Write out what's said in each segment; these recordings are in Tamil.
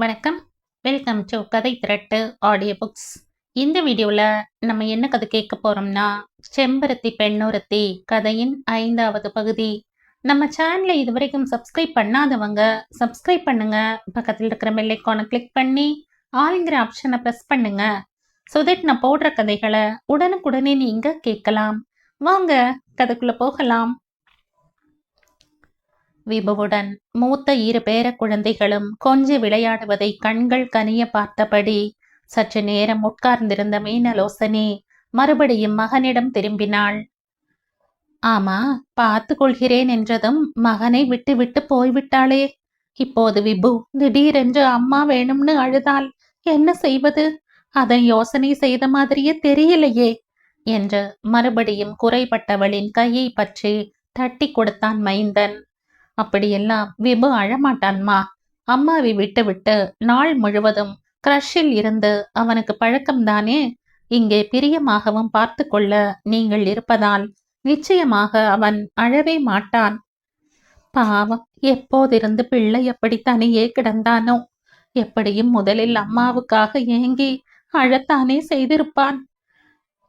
வணக்கம். வெல்கம் டு கதை திரட்டு ஆடியோ புக்ஸ். இந்த வீடியோவில் நம்ம என்ன கதை கேட்க போகிறோம்னா, செம்பருத்தி பெண்ணொருத்தி கதையின் 5வது பகுதி. நம்ம சேனலை இதுவரைக்கும் சப்ஸ்கிரைப் பண்ணாதவங்க சப்ஸ்கிரைப் பண்ணுங்க. பக்கத்தில் இருக்கிற பெல் ஐகானை கிளிக் பண்ணி ஆல்ங்கிற ஆப்ஷனை ப்ரெஸ் பண்ணுங்க. ஸோ தட் நான் போடுற கதைகளை உடனுக்குடனே நீங்கள் கேட்கலாம். வாங்க கதைக்குள்ளே போகலாம். விபுவுடன் மூத்த 2 பேர குழந்தைகளும் கொஞ்சி விளையாடுவதை கண்கள் கனிய பார்த்தபடி சற்று நேரம் உட்கார்ந்திருந்த மீனலோசனி மறுபடியும் மகனிடம் திரும்பினாள். ஆமா, பார்த்து கொள்கிறேன் என்றதும் மகனை விட்டு விட்டு போய்விட்டாளே. இப்போது விபு திடீரென்று அம்மா வேணும்னு அழுதால் என்ன செய்வது? அதை யோசனை செய்த மாதிரியே தெரியலையே என்று மறுபடியும் குறைபட்டவளின் கையை பற்றி தட்டி கொடுத்தான் மைந்தன். அப்படியெல்லாம் விபு அழமாட்டான்மா. அம்மாவை விட்டு விட்டு நாள் முழுவதும் கிரஷில் இருந்து அவனுக்கு பழக்கம்தானே. இங்கே பிரியமாகவும் பார்த்து கொள்ள நீங்கள் இருப்பதால் நிச்சயமாக அவன் அழவே மாட்டான். பாவம், எப்போதிருந்து பிள்ளை எப்படி தனியே கிடந்தானோ. எப்படியும் முதலில் அம்மாவுக்காக ஏங்கி அழத்தானே செய்திருப்பான்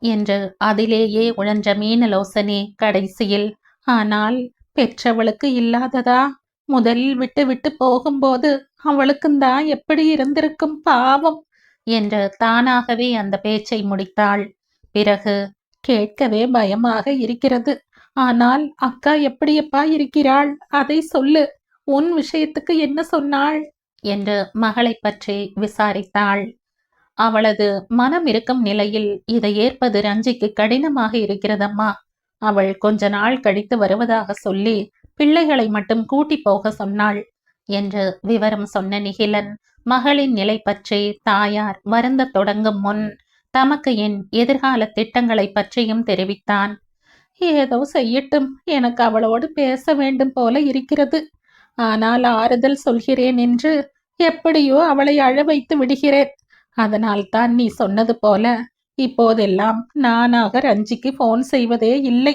என்று அதிலேயே உழன்ற மீனலோசனி கடைசியில், ஆனால் பெற்றவளுக்கு இல்லாததா? முதலில் விட்டு விட்டு போகும்போது அவளுக்குந்தான் எப்படி இருந்திருக்கும் பாவம் என்று தானாகவே அந்த பேச்சை முடித்தாள். பிறகு, கேட்கவே பயமாக இருக்கிறது. ஆனால் அக்கா எப்படியப்பா இருக்கிறாள்? அதை சொல்லு. உன் விஷயத்துக்கு என்ன சொன்னாள் என்று மகளை பற்றி விசாரித்தாள். அவளது மனம் இருக்கும் நிலையில் இதை ஏற்பது ரஞ்சிக்கு கடினமாக இருக்கிறதம்மா. அவள் கொஞ்ச நாள் கழித்து வருவதாக சொல்லி பிள்ளைகளை மட்டும் கூட்டி போக சொன்னாள் என்று விவரம் சொன்ன நிகிலன் மகளின் நிலை பற்றி தாயார் வருந்த தொடங்கும் முன் தமக்கு என் எதிர்கால திட்டங்களை பற்றியும் தெரிவித்தான். ஏதோ செய்யட்டும், எனக்கு அவளோடு பேச வேண்டும் போல இருக்கிறது. ஆனால் ஆறுதல் சொல்கிறேன் என்று எப்படியோ அவளை அழ வைத்து விடுகிறேன். அதனால் தான் நீ சொன்னது போல இப்போதெல்லாம் நானாக ரஞ்சிக்கு போன் செய்வதே இல்லை.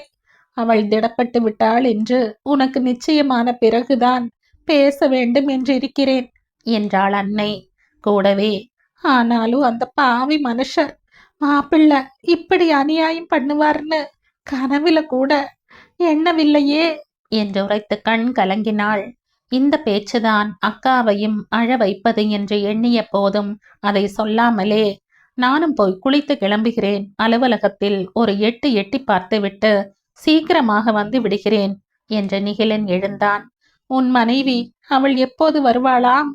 அவள் திடப்பட்டு விட்டாள் என்று உனக்கு நிச்சயமான பிறகுதான் பேச வேண்டும் என்று இருக்கிறேன் என்றாள் அன்னை. கூடவே, ஆனாலும் அந்த பாவி மனுஷர் மாப்பிள்ளை இப்படி அநியாயம் பண்ணுவார்னு கனவுல கூட எண்ணவில்லையே என்று உரைத்து கண் கலங்கினாள். இந்த பேச்சுதான் அக்காவையும் அழ வைப்பது என்று எண்ணிய போதும் அதை சொல்லாமலே, நானும் போய் குளித்து கிளம்புகிறேன். அலுவலகத்தில் ஒரு எட்டி பார்த்துவிட்டு சீக்கிரமாக வந்து விடுகிறேன் என்று நிகிலன் எழுந்தான். உன் மனைவி அவள் எப்போது வருவாளாம்?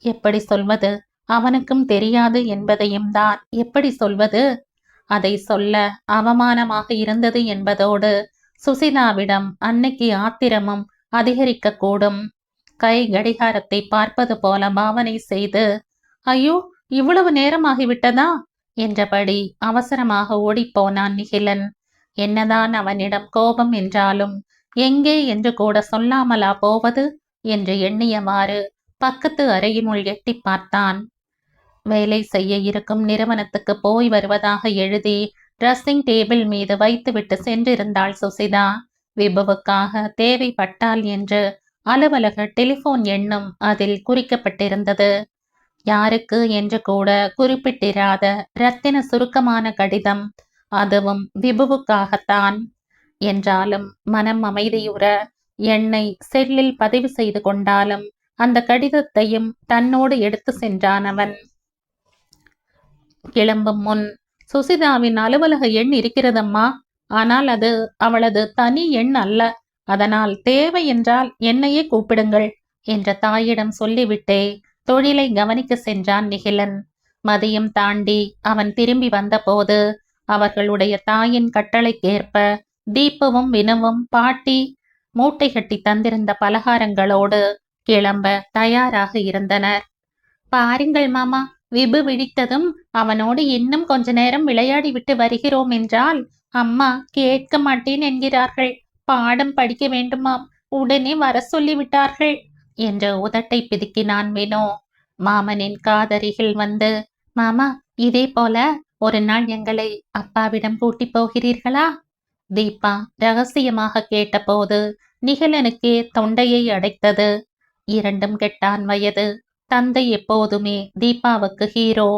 எப்படி சொல்வது? அவனுக்கும் தெரியாது என்பதையும் தான் எப்படி சொல்வது? அதை சொல்ல அவமானமாக இருந்தது என்பதோடு சுசிதாவிடம் அன்னைக்கு ஆத்திரமும் அதிகரிக்க கூடும். கை கடிகாரத்தை பார்ப்பது போல பாவனை செய்து, ஐயோ, இவ்வளவு நேரமாகிவிட்டதா என்றபடி அவசரமாக ஓடிப்போனான் நிகிலன். என்னதான் அவனிடம் கோபம் என்றாலும் எங்கே என்று கூட சொல்லாமலா போவது என்று எண்ணியவாறு பக்கத்து அறையினுள் எட்டி பார்த்தான். வேலை செய்ய இருக்கும் நிறுவனத்துக்கு போய் வருவதாக எழுதி ட்ரெஸ்ஸிங் டேபிள் மீது வைத்துவிட்டு சென்றிருந்தாள் சுசிதா. விபுவுக்காக தேவைப்பட்டால் என்று அலுவலக டெலிபோன் எண்ணும் அதில் குறிக்கப்பட்டிருந்தது. யாருக்கு என்று கூட குறிப்பிட்டிராத ரத்தின சுருக்கமான கடிதம், அதுவும் விபுவுக்காகத்தான். என்றாலும் மனம் அமைதியுற எண்ணை செல்லில் பதிவு செய்து கொண்டாலும் அந்த கடிதத்தையும் தன்னோடு எடுத்து சென்றான் அவன். கிளம்பும் முன், சுசிதாவின் அலுவலக எண் இருக்கிறதம்மா. ஆனால் அது அவளது தனி எண் அல்ல. அதனால் தேவை என்றால் என்னையே கூப்பிடுங்கள் என்ற தாயிடம் சொல்லிவிட்டே தொழிலை கவனிக்க சென்றான் நிகிலன். மதியம் தாண்டி அவன் திரும்பி வந்தபோது அவர்களுடைய தாயின் கட்டளைக்கேற்ப தீபவும் வினுவும் பாட்டி மூட்டை கட்டி தந்திருந்த பலகாரங்களோடு கிளம்ப தயாராக இருந்தனர். பாருங்கள் மாமா, விபு விழித்ததும் அவனோடு இன்னும் கொஞ்ச நேரம் விளையாடி விட்டு வருகிறோம் என்றால் அம்மா கேட்க மாட்டேன் என்கிறார்கள். பாடம் படிக்க வேண்டுமாம், உடனே வர சொல்லிவிட்டார்கள் என்று உதட்டை பிதுக்கினான் வினோ. மாமனின் காதருகில் வந்து, மாமா, இதே போல ஒரு நாள் எங்களை அப்பாவிடம் கூட்டி போகிறீர்களா? தீபா ரகசியமாக கேட்டபோது நிகிலனுக்கே தொண்டையை அடைத்தது. இரண்டும் கெட்டான் வயது. தந்தை எப்போதுமே தீபாவுக்கு ஹீரோ.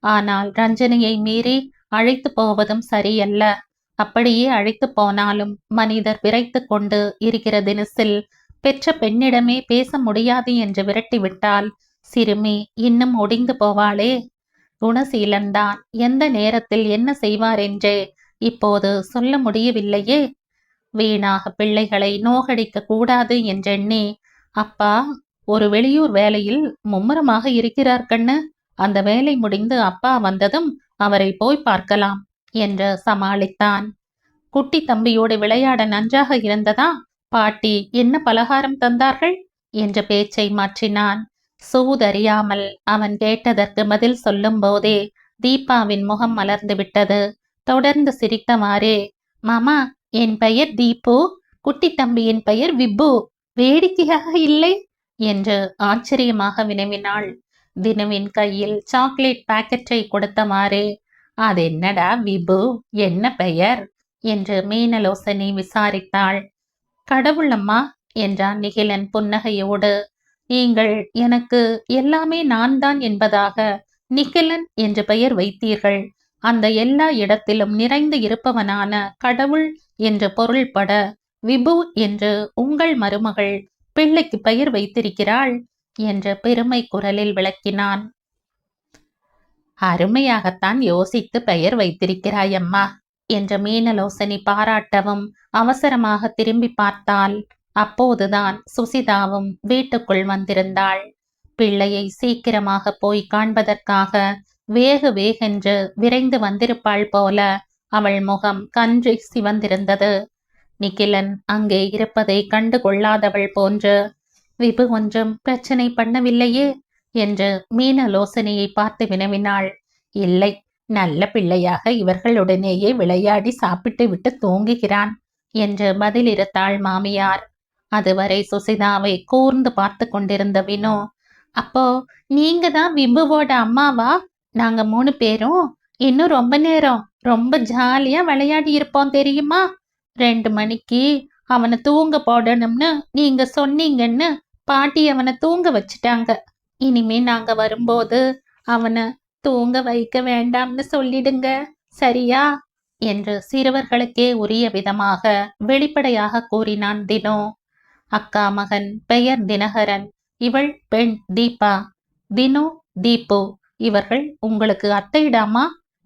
ஆனால் ரஞ்சனியை மீறி அழைத்து போவதும் சரியல்ல. அப்படியே அழைத்து போனாலும் மனிதர் விரைத்து கொண்டு இருக்கிற தினசில் பெற்ற பெண்ணிடமே பேச முடியாது என்று விரட்டிவிட்டால் சிறுமி இன்னும் ஒடிந்து போவாளே. குணசீலன்தான் எந்த நேரத்தில் என்ன செய்வார் என்றே இப்போது சொல்ல முடியவில்லையே. வீணாக பிள்ளைகளை நோகடிக்க கூடாது என்றெண்ணி, அப்பா ஒரு வெளியூர் வேலையில் மும்முரமாக இருக்கிறார் கண்ணு, அந்த வேலை முடிந்து அப்பா வந்ததும் அவரை போய் பார்க்கலாம் என்று சமாளித்தான். குட்டி தம்பியோடு விளையாட நன்றாக இருந்ததா? பாட்டி என்ன பலகாரம் தந்தார்கள் என்ற பேச்சை மாற்றினான். சூதறியாமல் அவன் கேட்டதற்கு பதில் சொல்லும் போதே தீபாவின் முகம் மலர்ந்து விட்டது. தொடர்ந்து சிரித்தவாறே, மாமா என் பெயர் தீபு, குட்டி தம்பியின் பெயர் விப்பு, வேடிக்கையாக இல்லை என்று ஆச்சரியமாக வினவினாள். தினுவின் கையில் சாக்லேட் பாக்கெட்டை கொடுத்தவாறே, அதென்னடா விபு, என்ன பெயர் என்று மீனலோசனி விசாரித்தாள். கடவுளம்மா என்றான் நிகிலன் புன்னகையோடு. நீங்கள் எனக்கு எல்லாமே நான் தான் என்பதாக நிகிலன் என்று பெயர் வைத்தீர்கள். அந்த எல்லா இடத்திலும் நிறைந்து இருப்பவனான கடவுள் என்று பொருள்பட விபு என்று உங்கள் மருமகள் பிள்ளைக்கு பெயர் வைத்திருக்கிறாள் என்று பெருமை குரலில் விளக்கினான். அருமையாகத்தான் யோசித்து பெயர் வைத்திருக்கிறாயம்மா என்ற மீனலோசனி பாராட்டவும் அவசரமாக திரும்பி பார்த்தாள். அப்போதுதான் சுசிதாவும் வீட்டுக்குள் வந்திருந்தாள். பிள்ளையை சீக்கிரமாக போய் காண்பதற்காக வேக வேகென்று விரைந்து வந்திருப்பாள் போல அவள் முகம் கன்றி சிவந்திருந்தது. நிகிலன் அங்கே இருப்பதை கண்டு கொள்ளாதவள் போன்று, விபு ஒன்றும் பிரச்சனை பண்ணவில்லையே என்று மீனலோசனையை பார்த்து வினவினாள். இல்லை, நல்ல பிள்ளையாக இவர்களுடனேயே விளையாடி சாப்பிட்டு விட்டு தூங்குகிறான் என்று பதிலிருத்தாள் மாமியார். அதுவரை சுசிதாவை கூர்ந்து பார்த்து கொண்டிருந்த வினு, அப்போ நீங்க தான் விபுவோட அம்மாவா? நாங்க 3 பேரும் இன்னும் ரொம்ப நேரம் ரொம்ப ஜாலியா விளையாடி இருப்போம் தெரியுமா? 2 மணிக்கு அவனை தூங்க போடணும்னு நீங்க சொன்னீங்கன்னு பாட்டி அவனை தூங்க வச்சுட்டாங்க. இனிமே நாங்க வரும்போது அவனை தூங்க வைக்க வேண்டாம்னு சொல்லிடுங்க, சரியா என்று சிறுவர்களுக்கே உரிய விதமாக வெளிப்படையாக கூறினான் தினோ. அக்கா மகன் பெயர் தினகரன், இவள் பெண் தீபா. தினு, தீபு இவர்கள் உங்களுக்கு அத்தையிடாமா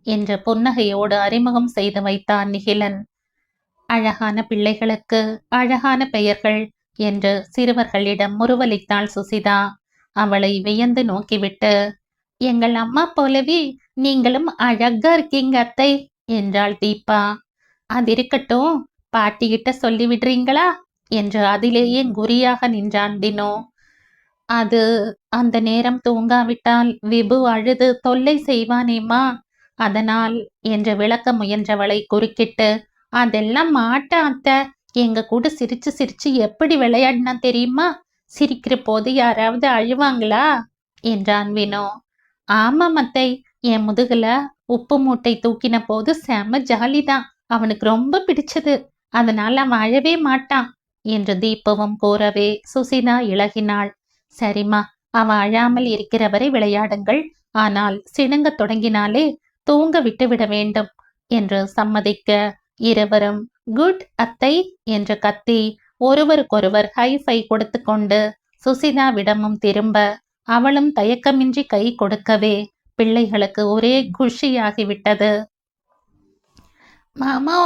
என்று புன்னகையோடு அறிமுகம் செய்து வைத்தான் நிகிலன். அழகான பிள்ளைகளுக்கு அழகான பெயர்கள் என்று சிறுவர்களிடம் முறுவலித்தாள் சுசிதா. அவளை வியந்து நோக்கிவிட்டு, எங்கள் அம்மா போலவே நீங்களும் அழகா இருக்கீங்க அத்தை என்றாள் தீபா. அது இருக்கட்டும், பாட்டிகிட்ட சொல்லி விடுறீங்களா என்று அதிலேயே குறியாக நின்றான் தினோ. அது அந்த நேரம் தூங்காவிட்டால் விபு அழுது தொல்லை செய்வானேம்மா, அதனால் என்று விளக்க முயன்றவளை குறுக்கிட்டு, அதெல்லாம் மாட்ட அத்தை, எங்க கூட சிரிச்சு சிரிச்சு எப்படி விளையாடினா தெரியுமா? சிரிக்கிற போது யாராவது அழுவாங்களா என்றான் வினோ. ஆமாம் அத்தை, என் முதுகுல உப்பு மூட்டை தூக்கின போது செம ஜாலிதான், அவனுக்கு ரொம்ப பிடிச்சது, அதனால அவன் அழவே மாட்டான் என்று தீபவும் கூறவே சுசிதா இளகினாள். சரிம்மா, அவன் அழாமல் இருக்கிறவரை விளையாடுங்கள், ஆனால் சிணுங்க தொடங்கினாலே தூங்க விட்டுவிட வேண்டும் என்று சம்மதிக்க இருவரும் குட் அத்தை என்று கத்தி ஒருவருக்கொருவர் ஹைஃபை கொடுத்து கொண்டு சுசிதாவிடமும் திரும்ப அவளும் தயக்கமின்றி கை கொடுக்கவே பிள்ளைகளுக்கு ஒரே குஷியாகிவிட்டது. மாமா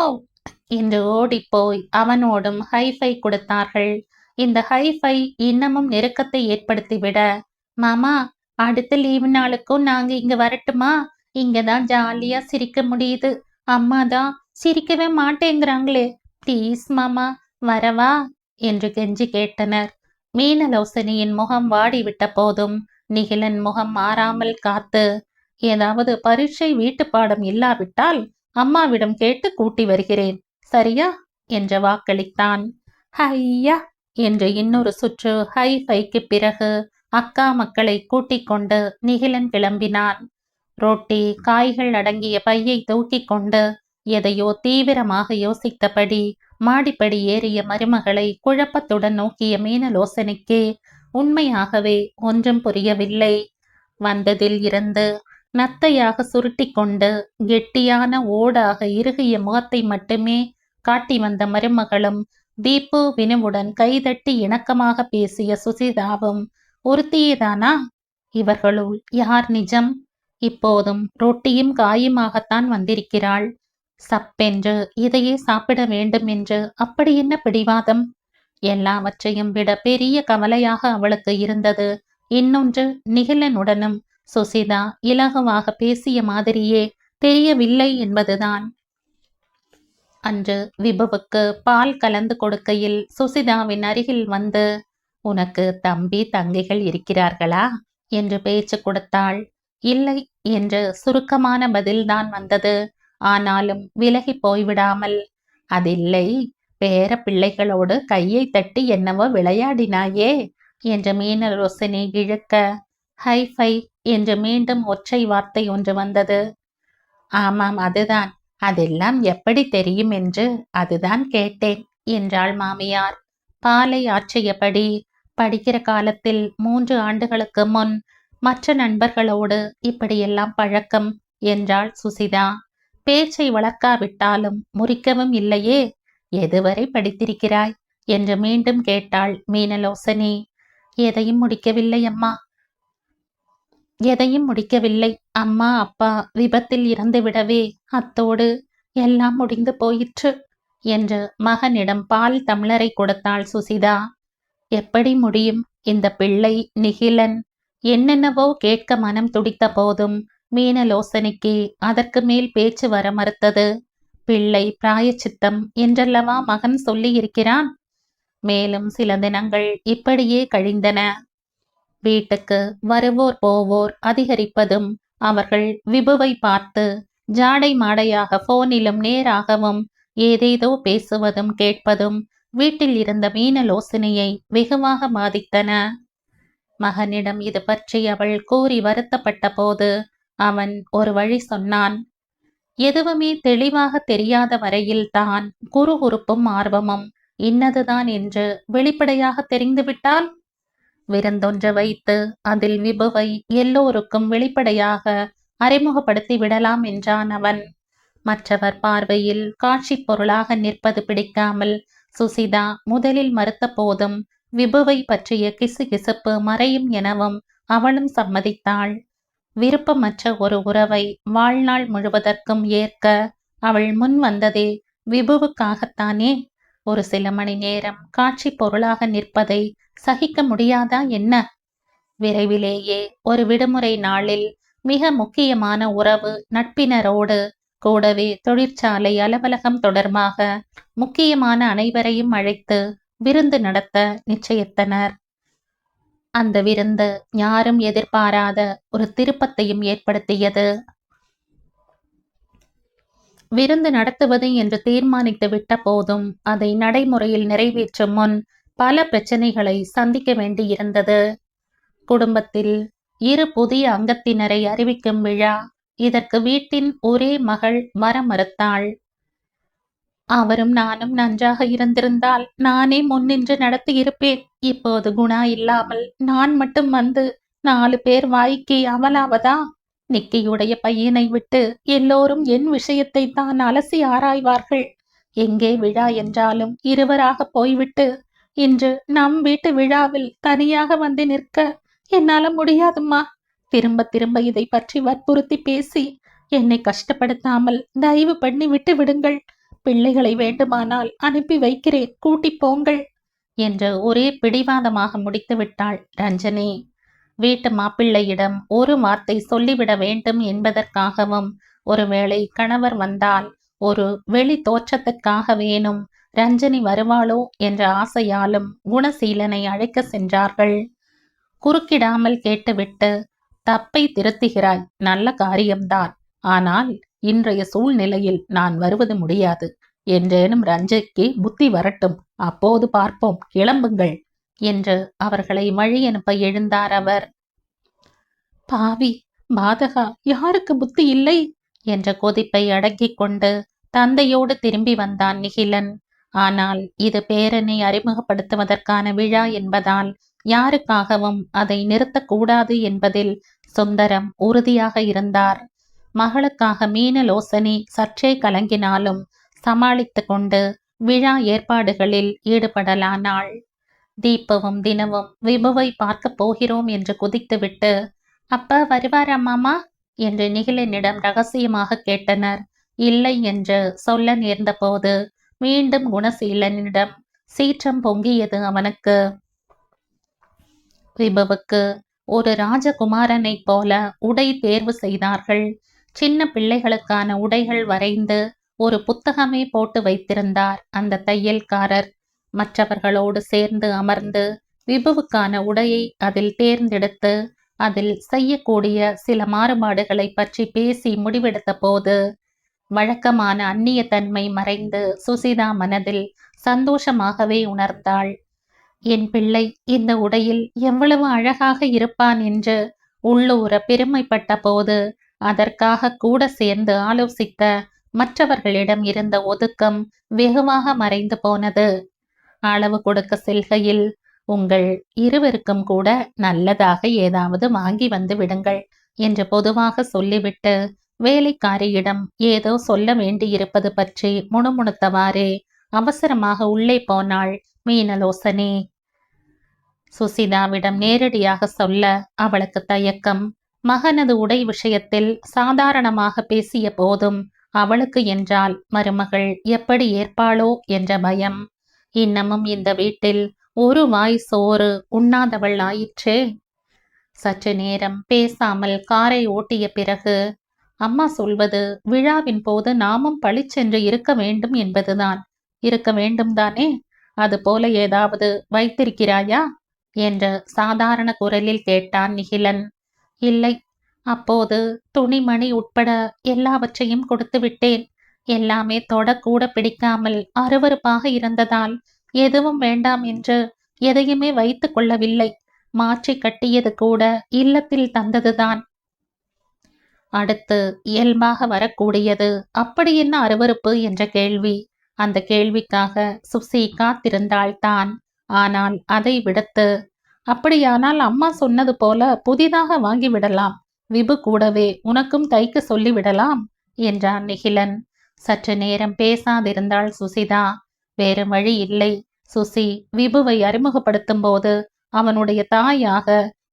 என்று ஓடிப்போய் அவனோடும் ஹைஃபை கொடுத்தார்கள். இந்த ஹைஃபை இன்னமும் நெருக்கத்தை ஏற்படுத்திவிட, மாமா அடுத்த லீவு நாளுக்கும் நாங்க இங்க வரட்டுமா? இங்கதான் ஜாலியா சிரிக்க முடியுது, அம்மா தான் சிரிக்கவே மாட்டேங்கிறாங்களே, ப்ளீஸ் மாமா வரவா என்று கெஞ்சி கேட்டனர். மீனலோசனியின் முகம் வாடிவிட்ட போதும் நிகிலன் முகம் மாறாமல் காத்து, ஏதாவது பரீட்சை வீட்டு பாடம் இல்லாவிட்டால் அம்மாவிடம் கேட்டு கூட்டி வருகிறேன், சரியா என்று வாக்களித்தான். ஹையா என்று இன்னொரு சுற்று ஹைஃபைக்கு பிறகு அக்கா மக்களை கூட்டிக் கொண்டு நிகிலன் கிளம்பினான். ரொட்டி காய்கள் அடங்கிய பையை தூக்கி கொண்டு எதையோ தீவிரமாக யோசித்தபடி மாடிப்படி ஏறிய மருமகளை குழப்பத்துடன் நோக்கிய மீனலோசனைக்கு உண்மையாகவே ஒன்றும் புரியவில்லை. வந்ததில் இருந்து நத்தையாக சுருட்டி கொண்டு கெட்டியான ஓடாக இறுகிய முகத்தை மட்டுமே காட்டி வந்த மருமகளும், தீபு வினுவுடன் கைதட்டி இணக்கமாக பேசிய சுசிதாவும் ஒருத்தியேதானா? இவர்களுள் யார் நிஜம்? இப்போதும் ரொட்டியும் காயுமாகத்தான் வந்திருக்கிறாள். சப்பென்று இதையே சாப்பிட வேண்டும் என்று அப்படி என்ன பிடிவாதம்? எல்லாவற்றையும் விட பெரிய கவலையாக அவளுக்கு இருந்தது இன்னொன்று. நிகிலனுடனும் சுசிதா இலகுவாக பேசிய மாதிரியே தெரியவில்லை என்பதுதான். அன்று விபுவுக்கு பால் கலந்து கொடுக்கையில் சுசிதாவின் அருகில் வந்து, உனக்கு தம்பி தங்கைகள் இருக்கிறார்களா என்று பேச்சு கொடுத்தாள். இல்லை என்று சுருக்கமான பதில்தான் வந்தது. ஆனாலும் விலகி போய்விடாமல், அதில்லை, பேர பிள்ளைகளோடு கையை தட்டி என்னவோ விளையாடினாயே என்று மீனலோசனை இழுக்க, ஹைஃபை என்று மீண்டும் ஒற்றை வார்த்தை ஒன்று வந்தது. ஆமாம், அதுதான். அதெல்லாம் எப்படி தெரியும் என்று அதுதான் கேட்டேன் என்றாள் மாமியார். பாலை ஆற்றியபடி, படிக்கிற காலத்தில் 3 ஆண்டுகளுக்கு முன் மற்ற நண்பர்களோடு இப்படியெல்லாம் பழக்கம் என்றாள் சுசிதா. பேச்சை வளர்க்காவிட்டாலும் முறிக்கவும் இல்லையே. எதுவரை படித்திருக்கிறாய் என்று மீண்டும் கேட்டாள் மீனலோசனி. எதையும் முடிக்கவில்லை அம்மா. எதையும் முடிக்கவில்லை. அம்மா அப்பா விபத்தில் இறந்துவிடவே அத்தோடு எல்லாம் முடிந்து போயிற்று என்று மகனிடம் பால் டம்ளரை கொடுத்தாள் சுசிதா. எப்படி முடியும்? இந்த பிள்ளை நிகிலன் என்னென்னவோ கேட்க மனம் துடித்த போதும் மீனலோசனைக்கு அதற்கு மேல் பேச்சு வர மறுத்தது. பிள்ளை பிராயச்சித்தம் என்றல்லவா மகன் சொல்லி இருக்கிறான். மேலும் சில தினங்கள் இப்படியே கழிந்தன. வீட்டுக்கு வருவோர் போவோர் அதிகரிப்பதும், அவர்கள் விபுவை பார்த்து ஜாடை மாடையாக போனிலும் நேராகவும் ஏதேதோ பேசுவதும் கேட்பதும் வீட்டில் இருந்த மீனலோசனையை வெகுவாக பாதித்தன. மகனிடம் இது பற்றி அவள் கூறி வருத்தப்பட்ட போது அவன் ஒரு வழி சொன்னான். எதுவுமே தெளிவாக தெரியாத வரையில் தான் குறுகுறுப்பும் ஆர்வமும் இன்னதுதான் என்று வெளிப்படையாக தெரிந்துவிட்டால், விருந்தொன்று வைத்து அதில் விபுவை எல்லோருக்கும் வெளிப்படையாக அறிமுகப்படுத்தி விடலாம் என்றான் அவன். மற்றவர் பார்வையில் காட்சி பொருளாக நிற்பது பிடிக்காமல் சுசிதா முதலில் மறுத்த போதும் விபுவை பற்றிய கிசுகிசுப்பு மறையும் எனவும் அவளும் சம்மதித்தாள். விருப்பமற்ற ஒரு உறவை வாழ்நாள் முழுவதற்கும் ஏற்க அவள் முன் வந்ததே விபுவுக்காகத்தானே. ஒரு சில மணி நேரம் காட்சி பொருளாக நிற்பதை சகிக்க முடியாதா என்ன? விரைவிலேயே ஒரு விடுமுறை நாளில் மிக முக்கியமான உறவு நட்பினரோடு கூடவே தொழிற்சாலை அலுவலகம் தொடர்பாக முக்கியமான அனைவரையும் அழைத்து விருந்து நடத்த நிச்சயித்தனர். அந்த விருந்து யாரும் எதிர்பாராத ஒரு திருப்பத்தையும் ஏற்படுத்தியது. விருந்து நடத்துவது என்று தீர்மானித்து விட்ட போதும் அதை நடைமுறையில் நிறைவேற்றும் முன் பல பிரச்சனைகளை சந்திக்க வேண்டியிருந்தது. குடும்பத்தில் 2 புதிய அங்கத்தினரை அறிவிக்கும் விழா. இதற்கு வீட்டின் ஒரே மகள் வர மறுத்தாள். அவரும் நானும் நன்றாக இருந்திருந்தால் நானே முன்னின்று நடத்தி இருப்பேன். இப்போது குணா இல்லாமல் நான் மட்டும் வந்து 4 பேர் வாய்க்கு அவலாவதா? நிக்கியுடைய பையனை விட்டு எல்லோரும் என் விஷயத்தை தான் அலசி ஆராய்வார்கள். எங்கே விழா என்றாலும் இருவராக போய்விட்டு இன்று நம் வீட்டு விழாவில் தனியாக வந்து நிற்க என்னால முடியாதும்மா. திரும்ப திரும்ப இதை பற்றி வற்புறுத்தி பேசி என்னை கஷ்டப்படுத்தாமல் தயவு பண்ணி விட்டு விடுங்கள். பிள்ளைகளை வேண்டுமானால் அனுப்பி வைக்கிறேன், கூட்டி போங்கள் என்று ஒரே பிடிவாதமாக முடித்து விட்டாள் ரஞ்சனி. வீட்டு மாப்பிள்ளையிடம் ஒரு வார்த்தை சொல்லிவிட வேண்டும் என்பதற்காகவும், ஒருவேளை கணவர் வந்தால் ஒரு வெளி தோற்றத்துக்காக வேணும் ரஞ்சனி வருவாளோ என்ற ஆசையாலும் குணசீலனை அழைக்க சென்றார்கள். குறுக்கிடாமல் கேட்டுவிட்டு, தப்பை திருத்துகிறாய், நல்ல காரியம்தான். ஆனால் இன்றைய சூழ்நிலையில் நான் வருவது முடியாது. என்றேனும் ரஞ்சைக்கு புத்தி வரட்டும், அப்போது பார்ப்போம், கிளம்புங்கள் என்று அவர்களை வழி அனுப்ப எழுந்தார் அவர். பாவி பாதகா, யாருக்கு புத்தி இல்லை என்ற கொதிப்பை அடக்கிக் கொண்டு தந்தையோடு திரும்பி வந்தான் நிகிலன். ஆனால் இது பேரனை அறிமுகப்படுத்துவதற்கான விழா என்பதால் யாருக்காகவும் அதை நிறுத்தக்கூடாது என்பதில் சுந்தரம் உறுதியாக இருந்தார். மகளுக்காக மீனலோசனி சற்றே கலங்கினாலும் சமாளித்து கொண்டு விழா ஏற்பாடுகளில் ஈடுபடலானாள். தீபவும் தினமும் விபுவை பார்க்கப் போகிறோம் என்று குதித்துவிட்டு, அப்பா வருவாரா மாமா என்று நிகிலனிடம் ரகசியமாக கேட்டனர். இல்லை என்று சொல்ல நேர்ந்தபோது மீண்டும் குணசீலனிடம் சீற்றம் பொங்கியது அவனுக்கு. விபுவுக்கு ஒரு ராஜகுமாரனைப் போல உடை தேர்வு செய்தார்கள். சின்ன பிள்ளைகளுக்கான உடைகள் வரைந்து ஒரு புத்தகமே போட்டு வைத்திருந்தார் அந்த தையல்காரர். மற்றவர்களோடு சேர்ந்து அமர்ந்து விபுவுக்கான உடையை அதில் தேர்ந்தெடுத்து அதில் செய்யக்கூடிய சில மாறுபாடுகளை பற்றி பேசி முடிவெடுத்த போது வழக்கமான அந்நிய தன்மை மறைந்து சுசிதா மனதில் சந்தோஷமாகவே உணர்ந்தாள். என் பிள்ளை இந்த உடையில் எவ்வளவு அழகாக இருப்பான் என்று உள்ளூர பெருமைப்பட்ட போது அதற்காக கூட சேர்ந்து ஆலோசித்த மற்றவர்களிடம் இருந்த ஒதுக்கம் வெகுவாக மறைந்து போனது. அளவு கொடுக்க செல்கையில், உங்கள் இருவருக்கும் கூட நல்லதாக ஏதாவது வாங்கி வந்து விடுங்கள் என்று பொதுவாக சொல்லிவிட்டு வேலைக்காரியிடம் ஏதோ சொல்ல வேண்டியிருப்பது பற்றி முணுமுணுத்தவாறே அவசரமாக உள்ளே போனாள் மீனலோசனி. சுசிதாவிடம் நேரடியாக சொல்ல அவளுக்கு தயக்கம். மகனது உடை விஷயத்தில் சாதாரணமாக பேசிய போதும் அவளுக்கு என்றால் மருமகள் எப்படி ஏற்பாளோ என்ற பயம். இன்னமும் இந்த வீட்டில் ஒரு வாய் சோறு உண்ணாதவள் ஆயிற்றே. சற்று நேரம் பேசாமல் காரை ஓட்டிய பிறகு, அம்மா சொல்வது விழாவின் போது நாமும் பளிச்சென்று இருக்க வேண்டும் என்பதுதான். இருக்க வேண்டும் தானே? அதுபோல ஏதாவது வைத்திருக்கிறாயா என்று சாதாரண குரலில் கேட்டான் நிகிலன். இல்லை, அப்போது துணிமணி உட்பட எல்லாவற்றையும் கொடுத்து விட்டேன். எல்லாமே தொடக்கூட பிடிக்காமல் அருவருப்பாக இருந்ததால் எதுவும் வேண்டாம் என்று எதையுமே வைத்து கொள்ளவில்லை. மாற்றி கட்டியது கூட இல்லத்தில் தந்ததுதான். அடுத்து இயல்பாக வரக்கூடியது அப்படி என்ன அருவருப்பு என்ற கேள்வி. அந்த கேள்விக்காக சுசி காத்திருந்தாள் தான். ஆனால் அதை விடுத்து, அப்படியானால் அம்மா சொன்னது போல புதிதாக வாங்கிவிடலாம். விபு கூடவே உனக்கும் தைக்க சொல்லிவிடலாம் என்றான் நிகிலன். சற்று நேரம் பேசாதிருந்தாள் சுசிதா. வேறு வழி இல்லை. சுசி விபுவை அறிமுகப்படுத்தும் போது அவனுடைய தாயாக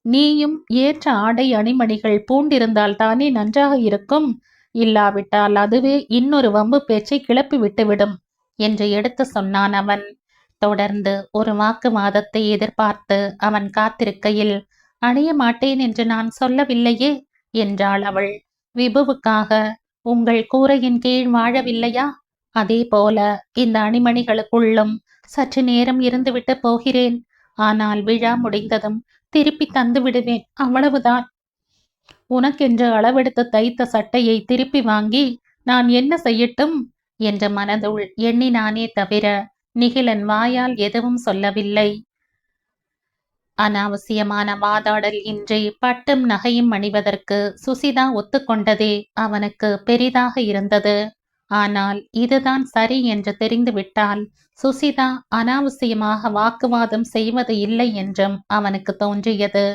நீயும் ஏற்ற ஆடை அணிமணிகள் பூண்டிருந்தால் தானே நன்றாக இருக்கும். இல்லாவிட்டால் அதுவே இன்னொரு வம்பு பேச்சை கிளப்பி விட்டுவிடும் என்று எடுத்து சொன்னான் அவன். தொடர்ந்து ஒரு வாக்குவாதத்தை எதிர்பார்த்து அவன் காத்திருக்கையில், அணிய மாட்டேன் என்று நான் சொல்லவில்லையே என்றாள் அவள். விபுவுக்காக உங்கள் கூரையின் கீழ் வாழவில்லையா? அதே போல இந்த அணிமணிகளுக்குள்ளும் சற்று நேரம் இருந்துவிட்டு போகிறேன். ஆனால் விழா முடிந்ததும் திருப்பி தந்து விடுவேன், அவ்வளவுதான். உனக்கென்று அளவெடுத்து தைத்த சட்டையை திருப்பி வாங்கி நான் என்ன செய்யட்டும் என்று மனதுள் எண்ணினானே தவிர நிகிலன் வாயால் எதுவும் சொல்லவில்லை. அனாவசியமான வாதாடல் இன்றி பட்டும் நகையும் அணிவதற்கு சுசிதா ஒத்துக்கொண்டதே அவனுக்கு பெரிதாக இருந்தது. ஆனால் இதுதான் சரி என்று தெரிந்துவிட்டால் சுசிதா அனாவசியமாக வாக்குவாதம் செய்வது இல்லை என்றும் அவனுக்கு தோன்றியது.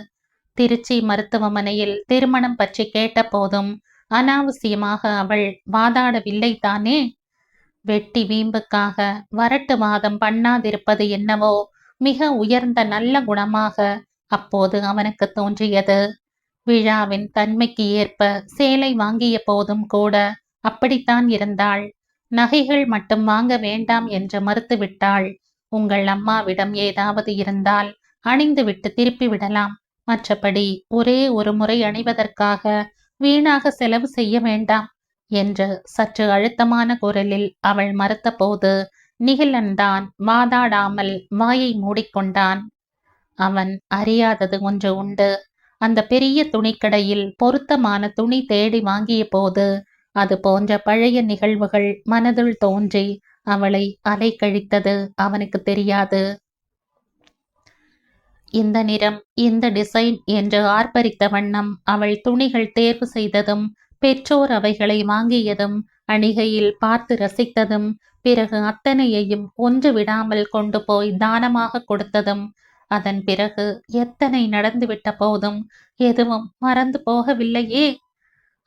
திருச்சி மருத்துவமனையில் திருமணம் பற்றி கேட்டபோதும் அனாவசியமாக அவள் வாதாடவில்லை தானே. வெட்டி வீம்புக்காக வரட்டு வாதம் பண்ணாதிருப்பது என்னவோ மிக உயர்ந்த நல்ல குணமாக அப்போது அவனுக்கு தோன்றியது. விழாவின் தன்மைக்கு ஏற்ப சேலை வாங்கிய போதும் கூட அப்படித்தான் இருந்தாள். நகைகள் மட்டும் வாங்க வேண்டாம் என்று மறுத்துவிட்டாள். உங்கள் அம்மாவிடம் ஏதாவது இருந்தால் அணிந்துவிட்டு திருப்பி விடலாம். மற்றபடி ஒரே ஒரு முறை அணிவதற்காக வீணாக செலவு செய்ய வேண்டாம் என்று சற்று அழுத்தமான குரலில் அவள் மறுத்தபோது நிகிலன்தான் வாதாடாமல் வாயை மூடிக்கொண்டான். அவன் அறியாதது ஒன்று உண்டு. அந்த பெரிய துணிக்கடையில் பொருத்தமான துணி தேடி வாங்கிய போது அது போன்ற பழைய நிகழ்வுகள் மனதுள் தோன்றி அவளை அலைக்கழித்தது அவனுக்கு தெரியாது. இந்த நிறம், இந்த டிசைன் என்று ஆர்ப்பரித்த வண்ணம் அவள் துணிகள் தேர்வு செய்ததும், பெற்றோர் அவைகளை வாங்கியதும், அணிகையில் பார்த்து ரசித்ததும், பிறகு அத்தனையையும் ஒன்று விடாமல் கொண்டு போய் தானமாக கொடுத்ததும் அதன் பிறகு எத்தனை நடந்துவிட்ட போதும் எதுவும் மறந்து போகவில்லையே.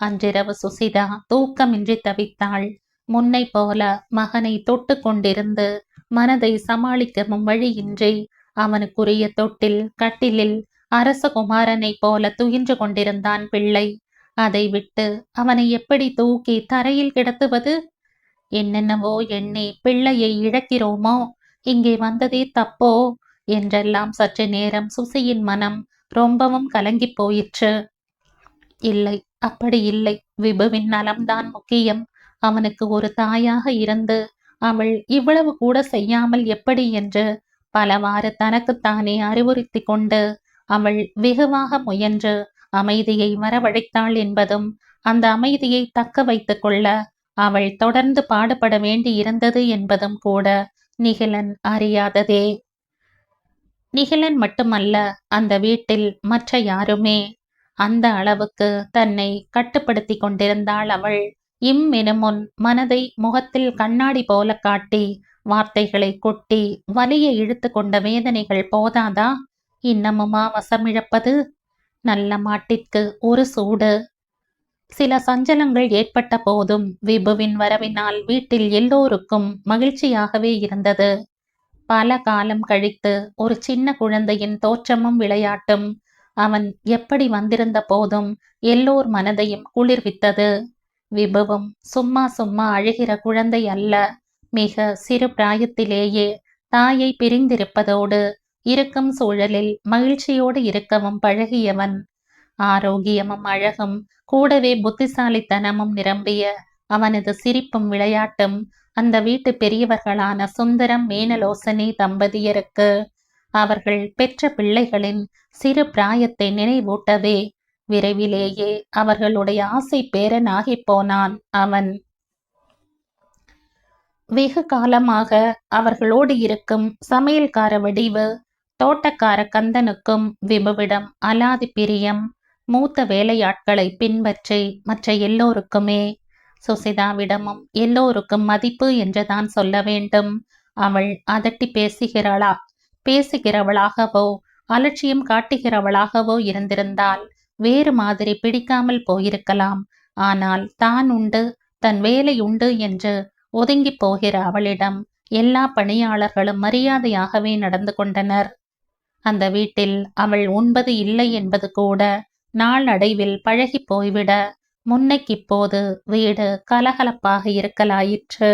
அன்றிரவு சுசிதா தூக்கமின்றி தவித்தாள். முன்னை போல மகனை தொட்டு கொண்டிருந்து மனதை சமாளிக்கவும் வழியின்றி அவனுக்குரிய தொட்டில் கட்டிலில் அரசகுமாரனைப் போல துயின்று கொண்டிருந்தான் பிள்ளை. அதை விட்டு அவனை எப்படி தூக்கி தரையில் கிடத்துவது? என்னென்னவோ எண்ணி பிள்ளையை இழக்கிறோமோ, இங்கே வந்ததே தப்போ என்றெல்லாம் சற்று நேரம் சுசியின் மனம் ரொம்பவும் கலங்கி போயிற்று. இல்லை, அப்படி இல்லை. விபுவின் நலம்தான் முக்கியம். அவனுக்கு ஒரு தாயாக இருந்து அவள் இவ்வளவு கூட செய்யாமல் எப்படி என்று பலவாறு தனக்குத்தானே அறிவுறுத்தி கொண்டு அவள் வெகுவாக முயன்று அமைதியை வரவழைத்தாள் என்பதும் அந்த அமைதியை தக்க வைத்துக் கொள்ள அவள் தொடர்ந்து பாடுபட வேண்டி இருந்தது என்பதும் கூட நிகிலன் அறியாததே. நிகிலன் மட்டுமல்ல, அந்த வீட்டில் மற்ற யாருமே. அந்த அளவுக்கு தன்னை கட்டுப்படுத்தி கொண்டிருந்தாள் அவள். எனுமுன் மனதை முகத்தில் கண்ணாடி போல காட்டி வார்த்தைகளை கொட்டி வலியை இழுத்து கொண்ட வேதனைகள் போதாதா? இன்னமுமா வசமிழப்பது? நல்ல மாட்டிற்கு ஒரு சூடு. சில சஞ்சலங்கள் ஏற்பட்ட போதும் விபுவின் வரவினால் வீட்டில் எல்லோருக்கும் மகிழ்ச்சியாகவே இருந்தது. பல காலம் கழித்து ஒரு சின்ன குழந்தையின் தோற்றமும் விளையாட்டும் அவன் எப்படி வந்திருந்த போதும் எல்லோர் மனதையும் குளிர்வித்தது. விபுவும் சும்மா சும்மா அழுகிற குழந்தை அல்ல. மிக சிறு பிராயத்திலேயே தாயை பிரிந்திருப்பதோடு இருக்கும் சூழலில் மகிழ்ச்சியோடு இருக்கவும் பழகியவன். ஆரோக்கியமும் அழகும் கூடவே புத்திசாலித்தனமும் நிரம்பிய அவனது சிரிப்பும் விளையாட்டும் அந்த வீட்டு பெரியவர்களான சுந்தரம் மேனலோசனை தம்பதியருக்கு அவர்கள் பெற்ற பிள்ளைகளின் சிறு பிராயத்தை நினைவூட்டவே விரைவிலேயே அவர்களுடைய ஆசை பேரனாகி போனான் அவன். வெகு காலமாக அவர்களோடு இருக்கும் சமையல்கார வடிவு தோட்டக்கார கந்தனுக்கும் விபுவிடம் அலாதி பிரியம். மூத்த வேலையாட்களை பின்பற்றி மற்ற எல்லோருக்குமே. சுசிதாவிடமும் எல்லோருக்கும் மதிப்பு என்றுதான் சொல்ல வேண்டும். அவள் அதட்டி பேசுகிறவளாகவோ அலட்சியம் காட்டுகிறவளாகவோ இருந்திருந்தால் வேறு மாதிரி பிடிக்காமல் போயிருக்கலாம். ஆனால் தான் உண்டு, தன் வேலை உண்டு என்று ஒதுங்கி போகிற அவளிடம் எல்லா பணியாளர்களும் மரியாதையாகவே நடந்து கொண்டனர். அந்த வீட்டில் அவள் உண்பது இல்லை என்பது கூட நாளடைவில் பழகி போய்விட முன்னைக்கிப்போது வீடு கலகலப்பாக இருக்கலாயிற்று.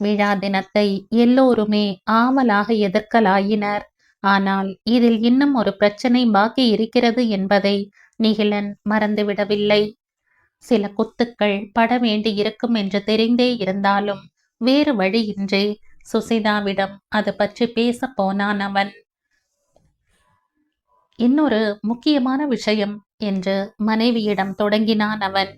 விழா தினத்தை எல்லோருமே ஆவலாக எதிர்க்கலாயினர். ஆனால் இதில் இன்னும் ஒரு பிரச்சனை பாக்கி இருக்கிறது என்பதை நிகிலன் மறந்துவிடவில்லை. சில குத்துக்கள் பட வேண்டி இருக்கும் என்று தெரிந்தே இருந்தாலும் வேறு வழியின்றி சுசிதாவிடம் அது பற்றி பேச போனான் அவன். இன்னொரு முக்கியமான விஷயம் என்று மனைவியிடம் தொடங்கினான் அவன்.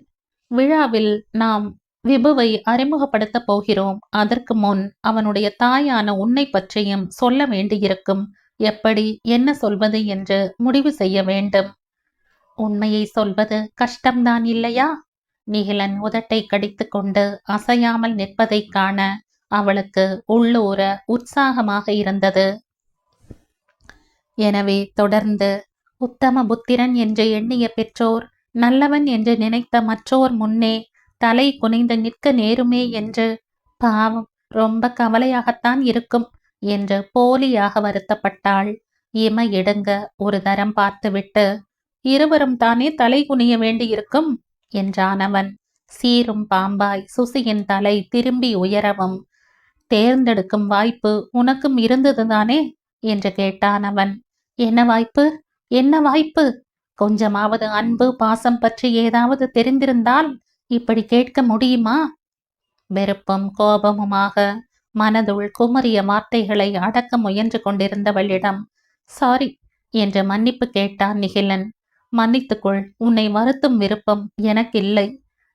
விழாவில் நாம் விபுவை அறிமுகப்படுத்த போகிறோம். அதற்கு முன் அவனுடைய தாயான உன்னை பற்றியும் சொல்ல வேண்டியிருக்கும். எப்படி என்ன சொல்வது என்று முடிவு செய்ய வேண்டும். உண்மையை சொல்வது கஷ்டம்தான் இல்லையா? நிகிலன் உதட்டை கடித்து கொண்டு அசையாமல் நிற்பதை காண அவளுக்கு உள்ளூர உற்சாகமாக இருந்தது. எனவே தொடர்ந்து, உத்தம புத்திரன் என்று எண்ணிய பெற்றோர், நல்லவன் என்று நினைத்த மற்றோர் முன்னே தலை குனிந்து நிற்க நேருமே என்று பாவம் ரொம்ப கவலையாகத்தான் இருக்கும் என்று போலியாக வருத்தப்பட்டாள். இமை எடுங்க ஒரு தரம் பார்த்துவிட்டு, இருவரும் தானே தலை குனிய வேண்டியிருக்கும் என்றான் அவன். சீரும் பாம்பாய் சுசியின் தலை திரும்பி உயரவும், தேர்ந்தெடுக்கும் வாய்ப்பு உனக்கும் இருந்ததுதானே என்று கேட்டான் அவன். என்ன வாய்ப்பு? என்ன வாய்ப்பு? கொஞ்சமாவது அன்பு பாசம் பற்றி ஏதாவது தெரிந்திருந்தால் இப்படி கேட்க முடியுமா? வெறுப்பும் கோபமுமாக மனதுள் குமரிய வார்த்தைகளை அடக்க முயன்று கொண்டிருந்தவளிடம் சாரி என்று மன்னிப்பு கேட்டான் நிகிலன். மன்னித்துக்கொள், உன்னை வருத்தும் விருப்பம் எனக்கில்லை.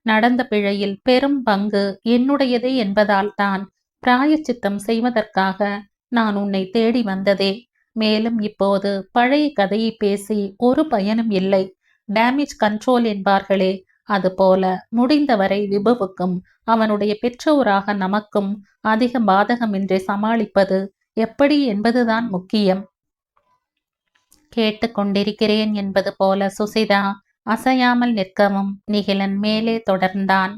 நடந்த பிழையில் பெரும் பங்கு என்னுடையதே என்பதால் தான் பிராயச்சித்தம் செய்வதற்காக நான் உன்னை தேடி வந்ததே. மேலும் இப்போது பழைய கதையை பேசி ஒரு பயனும் இல்லை. டேமேஜ் கண்ட்ரோல் என்பார்களே, அதுபோல முடிந்தவரை விபுவுக்கும் அவனுடைய பெற்றோராக நமக்கும் அதிக பாதகமின்றி சமாளிப்பது எப்படி என்பதுதான் முக்கியம். கேட்டுக்கொண்டிருக்கிறேன் என்பது போல சுசிதா அசையாமல் நிற்கவும் நிகிலன் மேலே தொடர்ந்தான்.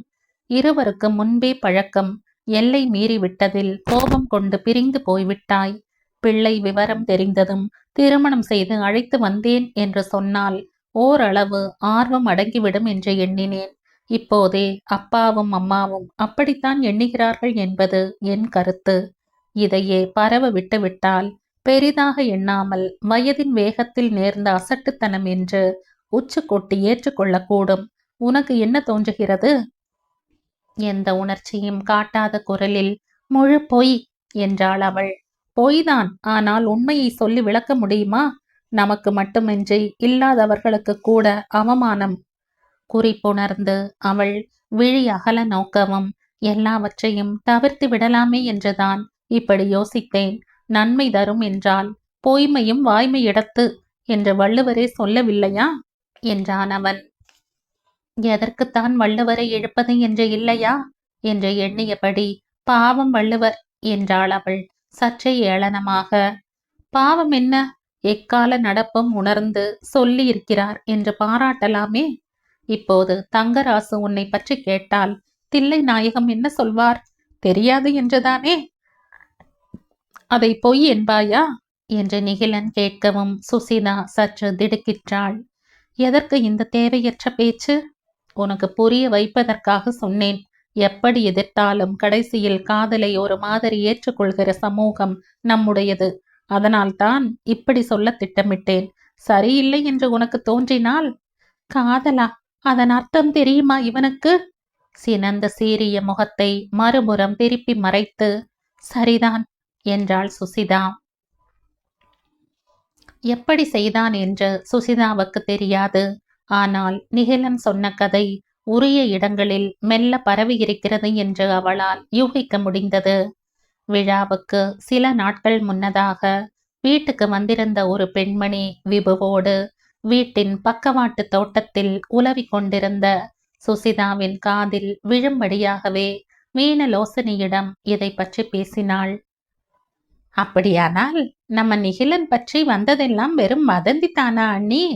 இருவருக்கு முன்பே பழக்கம். எல்லை மீறிவிட்டதில் கோபம் கொண்டு பிரிந்து போய்விட்டாய். பிள்ளை விவரம் தெரிந்ததும் திருமணம் செய்து அழைத்து வந்தேன் என்று சொன்னால் ஓரளவு ஆர்வம் அடங்கிவிடும் என்று எண்ணினேன். இப்போதே அப்பாவும் அம்மாவும் அப்படித்தான் எண்ணுகிறார்கள் என்பது என் கருத்து. இதையே பரவ விட்டுவிட்டால் பெரிதாக எண்ணாமல் வயதின் வேகத்தில் நேர்ந்த அசட்டுத்தனம் என்று உச்சு கொட்டி ஏற்றுக்கொள்ளக்கூடும். உனக்கு என்ன தோன்றுகிறது? எந்த உணர்ச்சியும் காட்டாத குரலில் முழு பொய் என்றாள் அவள். பொய்தான், ஆனால் உண்மையை சொல்லி விளக்க முடியுமா? நமக்கு மட்டுமின்றி இல்லாதவர்களுக்கு கூட அவமானம். குறிப்புணர்ந்து அவள் விழி அகல நோக்கவும் எல்லாவற்றையும் தவிர்த்து விடலாமே என்றுதான் இப்படி யோசித்தேன். நன்மை தரும் என்றால் பொய்மையும் வாய்மையிடத்து என்று வள்ளுவரே சொல்லவில்லையா என்றான் அவன். எதற்குத்தான் வள்ளுவரை இழுப்பது என்று இல்லையா என்று எண்ணியபடி பாவம் வள்ளுவர் என்றாள் அவள் சற்றே ஏளனமாக. பாவம் என்ன? எக்கால நடப்பும் உணர்ந்து சொல்லி இருக்கிறார் என்று பாராட்டலாமே. இப்போது தங்கராசு உன்னை பற்றி கேட்டால் தில்லை நாயகம் என்ன சொல்வார்? தெரியாது என்றுதானே. அதை பொய் என்பாயா என்று நிகிலன் கேட்கவும் சுசிதா சற்று திடுக்கிற்றாள். எதற்கு இந்த தேவையற்ற பேச்சு? உனக்கு புரிய வைப்பதற்காக சொன்னேன். எப்படி எதிர்த்தாலும் கடைசியில் காதலை ஒரு மாதிரி ஏற்றுக்கொள்கிற சமூகம் நம்முடையது. அதனால்தான் இப்படி சொல்ல திட்டமிட்டேன். சரியில்லை என்று உனக்கு தோன்றினால்? காதலா? அதன் அர்த்தம் தெரியுமா இவனுக்கு? சினந்த சீரிய முகத்தை மறுபுறம் திருப்பி மறைத்து சரிதான் என்றாள் சுசிதா. எப்படி செய்தான் என்று சுசிதாவுக்கு தெரியாது. ஆனால் நிகிலன் சொன்ன கதை உரிய இடங்களில் மெல்ல பரவியிருக்கிறது என்று அவளால் யூகிக்க முடிந்தது. விழாவுக்கு சில நாட்கள் முன்னதாக வீட்டுக்கு வந்திருந்த ஒரு பெண்மணி விபுவோடு வீட்டின் பக்கவாட்டு தோட்டத்தில் உலவிக் கொண்டிருந்த சுசிதாவின் காதில் விழும்படியாகவே மீனலோசனியிடம் இதை பற்றி பேசினாள். அப்படியானால் நம்ம நிகிலன் பற்றி வந்ததெல்லாம் வெறும் வதந்தி தானா அண்ணி?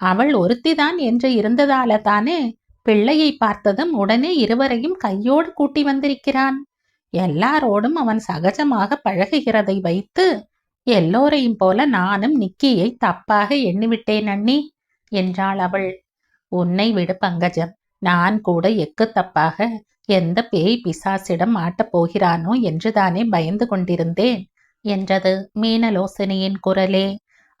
அவள் ஒருத்திதான் என்று இருந்ததால தானே பிள்ளையை பார்த்ததும் உடனே இருவரையும் கையோடு கூட்டி வந்திருக்கிறான். எல்லாரோடும் அவன் சகஜமாக பழகுகிறதை வைத்து எல்லோரையும் போல நானும் நிக்கியை தப்பாக எண்ணிவிட்டேன் அண்ணி என்றாள் அவள். உன்னை விடு பங்கஜம், நான் கூட எக்கு தப்பாக எந்த பேய் பிசாசிடம் மாட்டப் போகிறானோ என்றுதானே பயந்து கொண்டிருந்தேன் என்றது மீனலோசனியின் குரலே.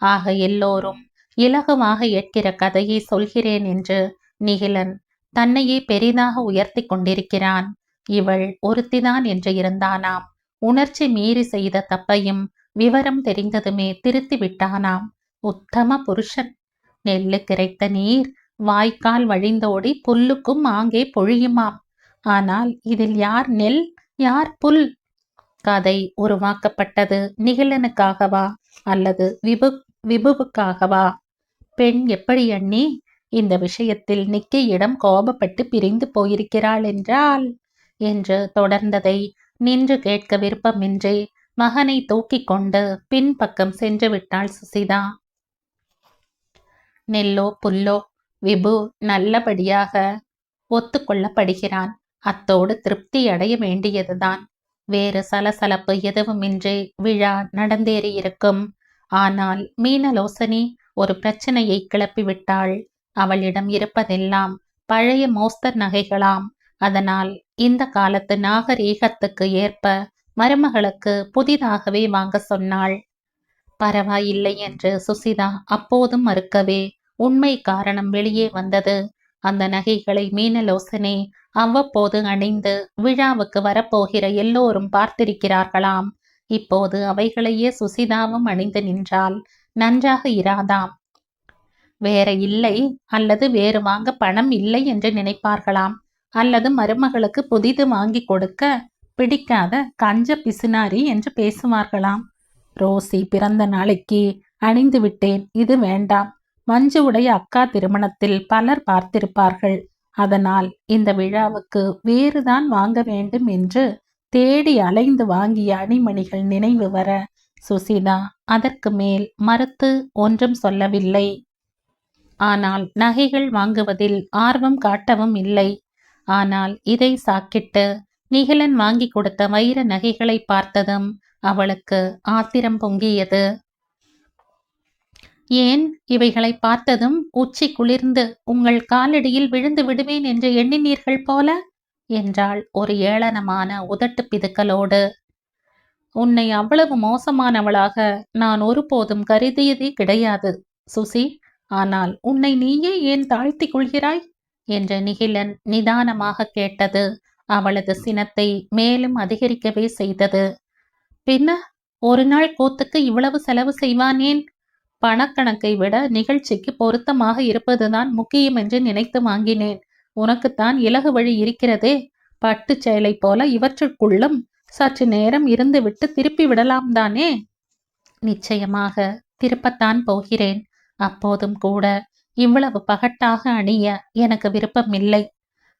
ஆக எல்லோரும் இலகுவாக ஏற்கிற கதையை சொல்கிறேன் என்று நிகிலன் தன்னையே பெரிதாக உயர்த்தி கொண்டிருக்கிறான். இவள் ஒருத்திதான் என்று இருந்தானாம். உணர்ச்சி மீறி செய்த தப்பையும் விவரம் தெரிந்ததுமே திருத்தி விட்டானாம். உத்தம புருஷன். நெல்லு கிடைத்த நீர் வாய்க்கால் வழிந்தோடி புல்லுக்கும் ஆங்கே பொழியுமாம். ஆனால் இதில் யார் நெல் யார் புல்? கதை உருவாக்கப்பட்டது நிகிலனுக்காகவா அல்லது விபுவுக்காகவா? பெண் எப்படி அண்ணி இந்த விஷயத்தில் நிக்கியிடம் கோபப்பட்டு பிரிந்து போயிருக்கிறாள் என்றால் என்று தொடர்ந்ததை நின்று கேட்க விருப்பமின்றி மகனை தூக்கி கொண்டு பின்பக்கம் சென்று விட்டாள் சுசிதா. நெல்லோ புல்லோ விபு நல்லபடியாக ஒத்துக்கொள்ளப்படுகிறான். அத்தோடு திருப்தி அடைய வேண்டியதுதான். வேறு சலசலப்பு எதுவுமின்றி விழா நடந்தேறியிருக்கும். ஆனால் மீனலோசனி ஒரு பிரச்சனையை கிளப்பிவிட்டாள். அவளிடம் இருப்பதெல்லாம் பழைய மோஸ்தர் நகைகளாம். அதனால் இந்த காலத்து நாகரீகத்துக்கு ஏற்ப மருமகளுக்கு புதிதாகவே வாங்க சொன்னாள். பரவாயில்லை என்று சுசிதா அப்போதும் மறுக்கவே உண்மை காரணம் வெளியே வந்தது. அந்த நகைகளை மீனலோசனே அவ்வப்போது அணிந்து விழாவுக்கு வரப்போகிற எல்லோரும் பார்த்திருக்கிறார்களாம். இப்போது அவைகளையே சுசிதாவும் அணிந்து நின்றால் நன்றாக இராதாம். வேற இல்லை அல்லது வேறு வாங்க பணம் இல்லை என்று நினைப்பார்களாம். அல்லது மருமகளுக்கு புதிது வாங்கி கொடுக்க பிடிக்காத கஞ்ச பிசுனாரி என்று பேசுவார்களாம். ரோசி பிறந்த நாளைக்கு அணிந்து விட்டேன், இது வேண்டாம். மஞ்சுவுடைய அக்கா திருமணத்தில் பலர் பார்த்திருப்பார்கள். அதனால் இந்த விழாவுக்கு வேறுதான் வாங்க வேண்டும் என்று தேடி அலைந்து வாங்கிய அணிமணிகள் நினைவு வர சுசிதா அதற்கு மேல் மறுத்து ஒன்றும் சொல்லவில்லை. ஆனால் நகைகள் வாங்குவதில் ஆர்வம் காட்டவும் இல்லை. ஆனால் இதை சாக்கிட்டு நிகிலன் வாங்கி கொடுத்த வைர நகைகளை பார்த்ததும் அவளுக்கு ஆத்திரம் பொங்கியது. ஏன் இவைகளை பார்த்ததும் உச்சி குளிர்ந்து உங்கள் காலடியில் விழுந்து விடுவேன் என்று எண்ணினீர்கள் போல என்றாள் ஒரு ஏளனமான உதட்டு பிதுக்கலோடு. உன்னை அவ்வளவு மோசமானவளாக நான் ஒருபோதும் கருதியதே கிடையாது சுசி. ஆனால் உன்னை நீயே ஏன் தாழ்த்தி கொள்கிறாய் என்று நிகிலன் நிதானமாக கேட்டது அவளது சினத்தை மேலும் அதிகரிக்கவே செய்தது. பின்ன ஒரு நாள் கூத்துக்கு இவ்வளவு செலவு செய்வானேன்? பணக்கணக்கை விட நிகழ்ச்சிக்கு பொருத்தமாக இருப்பதுதான் முக்கியம் என்று நினைத்து வாங்கினேன். உனக்குத்தான் இலகு வழி இருக்கிறதே. பட்டு சேலை போல இவற்றுக்குள்ளும் சற்று நேரம் இருந்துவிட்டு திருப்பி விடலாம் தானே? நிச்சயமாக திருப்பத்தான் போகிறேன். அப்போதும் கூட இவ்வளவு பகட்டாக அணிய எனக்கு விருப்பமில்லை.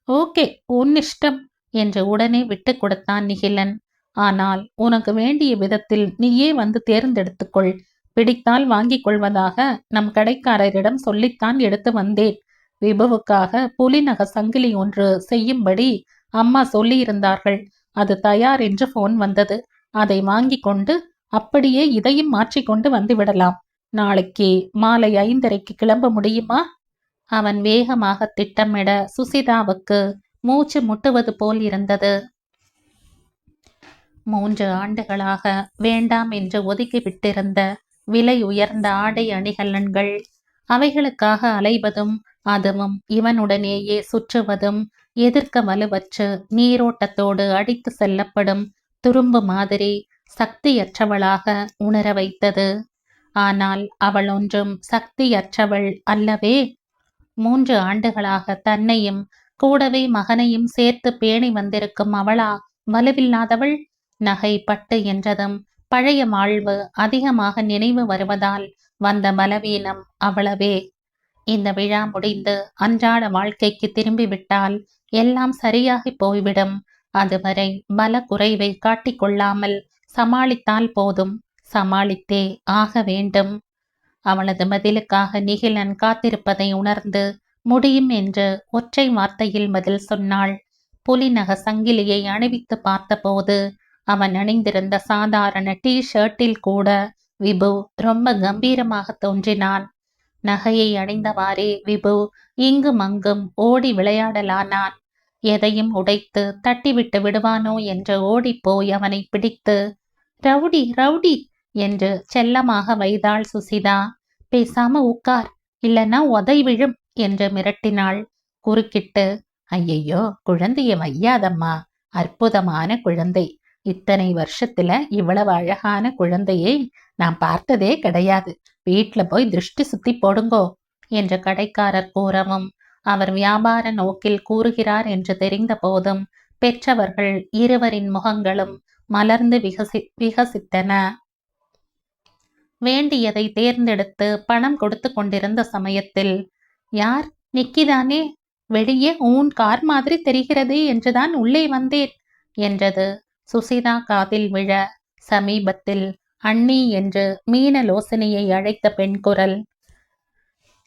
ஓகே, உன் இஷ்டம் என்று உடனே விட்டு கொடுத்தான் நிகிலன். ஆனால் உனக்கு வேண்டிய விதத்தில் நீயே வந்து தேர்ந்தெடுத்துக்கொள். பிடித்தால் வாங்கிக் கொள்வதாக நம் கடைக்காரரிடம் சொல்லித்தான் எடுத்து வந்தேன். விபுவுக்காக புலிநக சங்கிலி ஒன்று செய்யும்படி அம்மா சொல்லியிருந்தார்கள். அது தயார் என்று போன் வந்தது. அதை வாங்கி கொண்டு அப்படியே இதையும் மாற்றிக்கொண்டு வந்து விடலாம். நாளைக்கு மாலை 5:30க்கு கிளம்ப முடியுமா? அவன் வேகமாக திட்டமிட சுசிதாவுக்கு மூச்சு முட்டுவது போல் இருந்தது. 3 ஆண்டுகளாக வேண்டாம் என்று ஒதுக்கிவிட்டிருந்த விலை உயர்ந்த ஆடை அணிகலன்கள், அவைகளுக்காக அலைவதும் அதுவும் இவனுடனேயே சுற்றுவதும் எதிர்க்க வலுவற்று நீரோட்டத்தோடு அடித்து செல்லப்படும் துரும்பு மாதிரி சக்தியற்றவளாக உணர வைத்தது. ஆனால் அவள் ஒன்றும் சக்தியற்றவள் அல்லவே. 3 ஆண்டுகளாக தன்னையும் கூடவே மகனையும் சேர்த்து பேணி வந்திருக்கும் அவளா வலுவில்லாதவள்? நகை பட்டு என்றதும் பழைய வாழ்வு அதிகமாக நினைவு வருவதால் வந்த பலவீனம் அவ்வளவே. இந்த விழா முடிந்து அன்றாட வாழ்க்கைக்கு திரும்பிவிட்டால் எல்லாம் சரியாகி போய்விடும். அதுவரை பல குறைவை காட்டிக்கொள்ளாமல் சமாளித்தால் போதும். சமாளித்தே ஆக வேண்டும். அவளது பதிலுக்காக நிகிலன் காத்திருப்பதை உணர்ந்து முடியும் என்று ஒற்றை வார்த்தையில் பதில் சொன்னாள். புலிநக சங்கிலியை அணிவித்து பார்த்தபோது அவன் அணிந்திருந்த சாதாரண ஷர்ட்டில் கூட விபு ரொம்ப கம்பீரமாக தோன்றினான். நகையை அணிந்தவாறே விபு இங்கும் அங்கும் ஓடி விளையாடலானான். எதையும் உடைத்து தட்டிவிட்டு விடுவானோ என்று ஓடிப்போய் அவனை பிடித்து ரவுடி ரவுடி என்று செல்லமாக வைத்தாள் சுசிதா. பேசாம உட்கார், இல்லைன்னா உதை விழும் என்று மிரட்டினாள். குறுக்கிட்டு, ஐயையோ, குழந்தைய வையாதம்மா, அற்புதமான குழந்தை. இத்தனை வருஷத்துல இவ்வளவு அழகான குழந்தையை நான் பார்த்ததே கிடையாது. வீட்டுல போய் திருஷ்டி சுத்தி போடுங்கோ என்று கடைக்காரர் கூறவும், அவர் வியாபார நோக்கில் கூறுகிறார் என்று தெரிந்த போதும் பெற்றவர்கள் இருவரின் முகங்களும் மலர்ந்து விகசித்தன. வேண்டியதை தேர்ந்தெடுத்து பணம் கொடுத்து கொண்டிருந்த சமயத்தில், யார், நிக்கிதானே? வெளியே ஊன் கார் மாதிரி தெரிகிறதே என்றுதான் உள்ளே வந்தேன் என்றது சுசிதா காதில் விழ, சமீபத்தில் அண்ணி என்று மீனலோசனையை அழைத்த பெண் குரல்.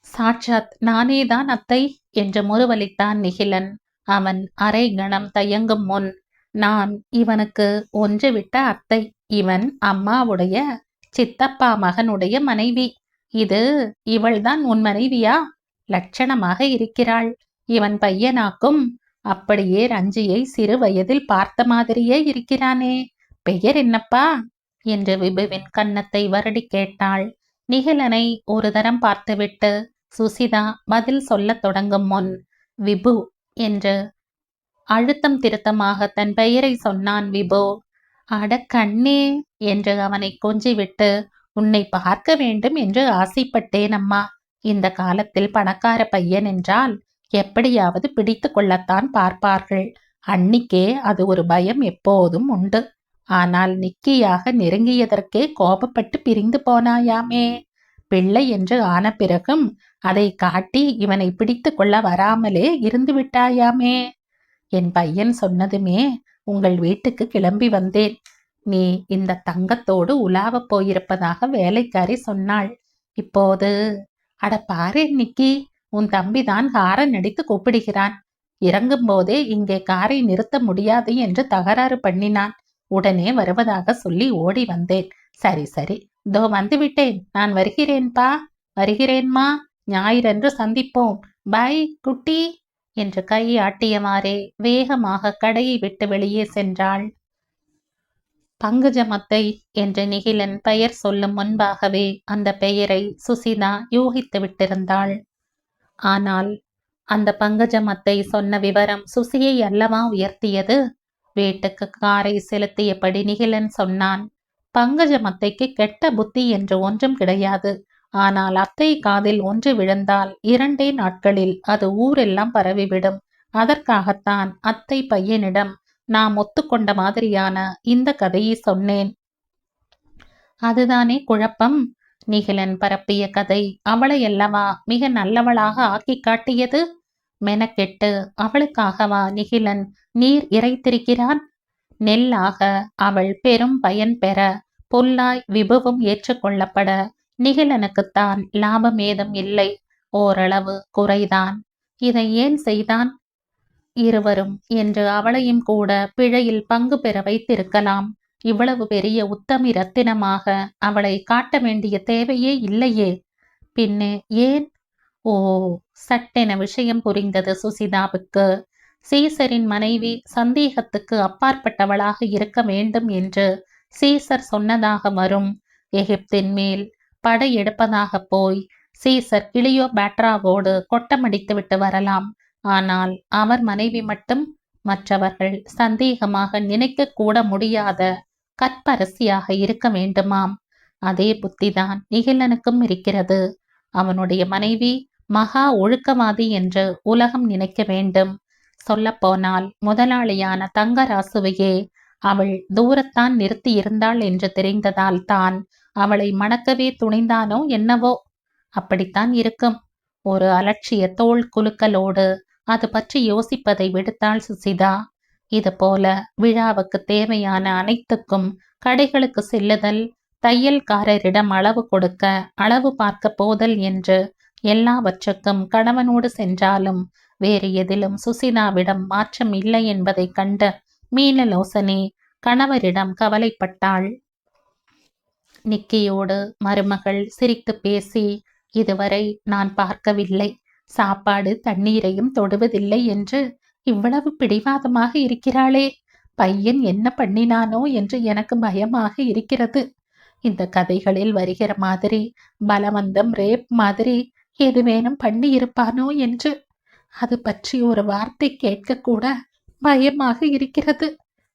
சாட்சாத் நானேதான் அத்தை என்று முறுவலித்தான் நிகிலன். அவன் அரை கணம் தயங்கும் முன், நான் இவனுக்கு ஒன்று விட்ட அத்தை. இவன் அம்மாவுடைய சித்தப்பா மகனுடைய மனைவி. இவள்தான் உன் மனைவியா? லட்சணமாக இருக்கிறாள். இவன் பையனாக்கும். அப்படியே ரஞ்சியை சிறு வயதில் பார்த்த மாதிரியே இருக்கிறானே. பெயர் என்னப்பா என்று விபுவின் கன்னத்தை வருடி கேட்டாள். நிகிலனை ஒரு தரம் பார்த்துவிட்டு சுசிதா பதில் சொல்லத் தொடங்கும் முன், விபு என்று அழுத்தம் திருத்தமாக தன் பெயரை சொன்னான் விபு. அட கண்ணே என்று அவனை கொஞ்சிவிட்டு, உன்னை பார்க்க வேண்டும் என்று ஆசைப்பட்டேன் அம்மா. இந்த காலத்தில் பணக்கார பையன் என்றால் எப்படியாவது பிடித்து கொள்ளத்தான் பார்ப்பார்கள். அன்னிக்கே அது ஒரு பயம் எப்போதும் உண்டு. ஆனால் நிக்கியாக நெருங்கியதற்கே கோபப்பட்டு பிரிந்து போனாயாமே. பிள்ளை என்று ஆன பிறகும் அதை காட்டி இவனை பிடித்து கொள்ள வராமலே இருந்து விட்டாயாமே. என் பையன் சொன்னதுமே உங்கள் வீட்டுக்கு கிளம்பி வந்தேன். நீ இந்த தங்கத்தோடு உலாவப் போயிருப்பதாக வேலைக்காரி சொன்னாள். இப்போது அட பாரு நிக்கி, உன் தம்பிதான் ஹாரன் அடித்து கூப்பிடுகிறான். இறங்கும் போதே இங்கே காரை நிறுத்த முடியாது என்று தகராறு பண்ணினான். உடனே வருவதாக சொல்லி ஓடி வந்தேன். சரி சரி, தோ வந்துவிட்டேன். நான் வருகிறேன்பா, வருகிறேன்மா. ஞாயிறன்று சந்திப்போம். பை குட்டி என்று கை ஆட்டியவாறே வேகமாக கடையை விட்டு வெளியே சென்றாள். பங்குஜமத்தை என்று நிகிலன் பெயர் சொல்லும் முன்பாகவே அந்த பெயரை சுசிதா யூகித்து விட்டிருந்தாள். ஆனால் அந்த பங்கஜமத்தை சொன்ன விவரம் சுசியை அல்லவா உயர்த்தியது. வீட்டுக்கு காரை செலுத்தியபடி நிகிலன் சொன்னான், பங்கஜமத்தைக்கு கெட்ட புத்தி என்று ஒன்றும் கிடையாது. ஆனால் அத்தை காதில் ஒன்று விழுந்தால் 2 நாட்களில் அது ஊரெல்லாம் பரவிவிடும். அதற்காகத்தான் அத்தை பையனிடம் நாம் ஒத்துக்கொண்ட மாதிரியான இந்த கதையை சொன்னேன். அதுதானே குழப்பம். நிகிலன் பரப்பிய கதை அவளை அல்லவா மிக நல்லவளாக ஆக்கி காட்டியது. மெனக்கெட்டு அவளுக்காகவா நிகிலன் நீர் இறைத்திருக்கிறான். நெல்லாக அவள் பெரும் பயன் பெற, புல்லாய் விபுவும் ஏற்றுக்கொள்ளப்பட நிகிலனுக்குத்தான் லாபம் ஏதும் இல்லை. ஓரளவு குறைதான். இதை ஏன் செய்தான்? இருவரும் என்று அவளையும் கூட பிழையில் பங்கு பெற வைத்திருக்கலாம். இவ்வளவு பெரிய உத்தமி ரத்தினமாக அவளை காட்ட வேண்டிய தேவையே இல்லையே. பின்னே ஏன்? ஓ, சட்டென விஷயம் புரிந்தது சுசிதாவுக்கு. சீசரின் மனைவி சந்தேகத்துக்கு அப்பாற்பட்டவளாக இருக்க வேண்டும் என்று சீசர் சொன்னதாக வரும். எகிப்தின் மேல் படையெடுப்பதாக போய் சீசர் கிளியோபாட்ராவோடு கொட்டமடித்து விட்டு வரலாம். ஆனால் அவர் மனைவி மட்டும் மற்றவர்கள் சந்தேகமாக நினைக்க கூட முடியாத கற்பரசியாக இருக்க வேண்டுமாம். அதே புத்திதான் நிகிலனுக்கும் இருக்கிறது. அவனுடைய மனைவி மகா ஒழுக்கவாதி என்று உலகம் நினைக்க வேண்டும். சொல்லப்போனால் முதலாளியான தங்கராசுவையே அவள் தூரத்தான் நிறுத்தி இருந்தாள் என்று தெரிந்ததால் தான் அவளை மணக்கவே துணிந்தானோ என்னவோ. அப்படித்தான் இருக்கும். ஒரு அலட்சிய தோள் குலுக்கலோடு அது பற்றி யோசிப்பதை விடுத்தாள் சுசிதா. இது போல விழாவுக்கு தேவையான அனைத்துக்கும் கடைகளுக்கு செல்லுதல், தையல்காரரிடம் அளவு கொடுக்க, அளவு பார்க்க போதல் என்று எல்லாவற்றுக்கும் கணவனோடு சென்றாலும் வேறு எதிலும் சுசிதாவிடம் மாற்றம் இல்லை என்பதை கண்ட மீனலோசனி கணவரிடம் கவலைப்பட்டாள். நிக்கியோடு மருமகள் சிரித்து பேசி, இதுவரை நான் பார்க்கவில்லை, சாப்பாடு தண்ணீரையும் தொடுவதில்லை என்று இவ்வளவு பிடிவாதமாக இருக்கிறாளே, பையன் என்ன பண்ணினானோ என்று எனக்கு பயமாக இருக்கிறது. இந்த கதைகளில் வருகிற மாதிரி பலவந்தம், ரேப் மாதிரி எதுவேனும் பண்ணி இருப்பானோ என்று. அது பற்றி ஒரு வார்த்தை கேட்க கூட பயமாக இருக்கிறது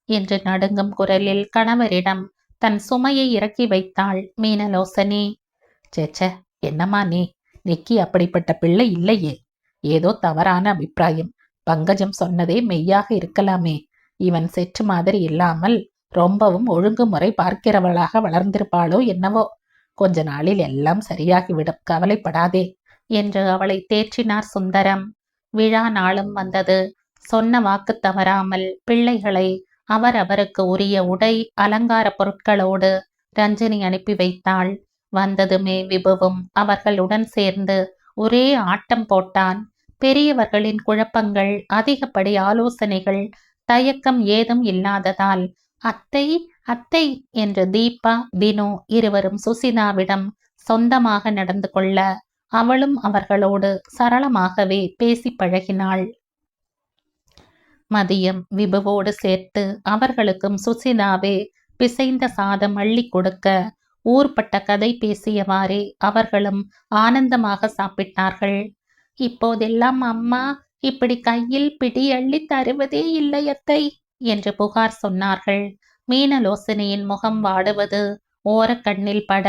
என்று நடுங்கும் குரலில் கணவரிடம் தன் சுமையை இறக்கி வைத்தாள் மீனலோசனி. சேச்ச, என்னம்மா நீ? நிக்கி அப்படிப்பட்ட பிள்ளை இல்லையே. ஏதோ தவறான அபிப்பிராயம். பங்கஜம் சொன்னதே மெய்யாக இருக்கலாமே. இவன் செற்று மாதிரி இல்லாமல் ரொம்பவும் ஒழுங்குமுறை பார்க்கிறவளாக வளர்ந்திருப்பாளோ என்னவோ. கொஞ்ச நாளில் எல்லாம் சரியாகிவிடும், கவலைப்படாதே என்று அவளை தேற்றினார் சுந்தரம். விழா நாளும் வந்தது. சொன்ன வாக்கு தவறாமல் பிள்ளைகளை அவரவருக்கு உரிய உடை அலங்கார பொருட்களோடு ரஞ்சினி அனுப்பி வைத்தாள். வந்ததுமே விபுவும் அவர்களுடன் சேர்ந்து ஒரே ஆட்டம் போட்டான். பெரியவர்களின் குழப்பங்கள், அதிகப்படி ஆலோசனைகள், தயக்கம் ஏதும் இல்லாததால் அத்தை அத்தை என்று தீபா, தினு இருவரும் சுசிதாவிடம் சொந்தமாக நடந்து கொள்ள அவளும் அவர்களோடு சரளமாகவே பேசி பழகினாள். மதியம் விபுவோடு சேர்த்து அவர்களுக்கும் சுசிதாவே பிசைந்த சாதம் அள்ளி கொடுக்க ஊர்பட்ட கதை பேசியவாறே அவர்களும் ஆனந்தமாக சாப்பிட்டார்கள். இப்போதெல்லாம் அம்மா இப்படி கையில் பிடி அள்ளி தருவதே இல்லை அத்தை என்று புகார் சொன்னார்கள். மீனலோசனையின் முகம் வாடுவது ஓரக்கண்ணில் பட,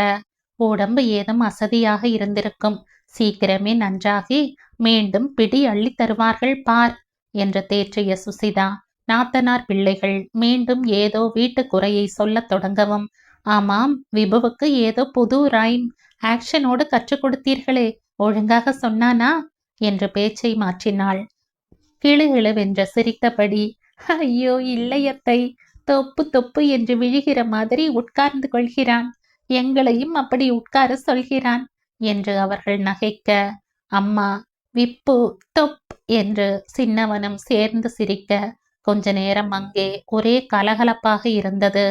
உடம்பு ஏதும் அசதியாக இருந்திருக்கும், சீக்கிரமே நன்றாகி மீண்டும் பிடி அள்ளி தருவார்கள் பார் என்று தேற்றிய சுசிதா, நாத்தனார் பிள்ளைகள் மீண்டும் ஏதோ வீட்டு குறையை சொல்லத் தொடங்கவும், ஆமாம், விபுவுக்கு ஏதோ புது ரைம் ஆக்ஷனோடு கற்றுக் கொடுத்தீர்களே, ஒழுங்காக சொன்னானா என்று பேச்சை மாற்றினாள். கிளுகிளுவென்று சிரித்தபடி, ஐயோ இல்லையத்தை, தொப்பு தொப்பு என்று விழுகிற மாதிரி உட்கார்ந்து கொள்கிறான். எங்களையும் அப்படி உட்கார சொல்கிறான் என்று அவர்கள் நகைக்க, அம்மா விப்பு தொப் என்று சின்னவனும் சேர்ந்து சிரிக்க, கொஞ்ச நேரம் அங்கே ஒரே கலகலப்பாக இருந்தது.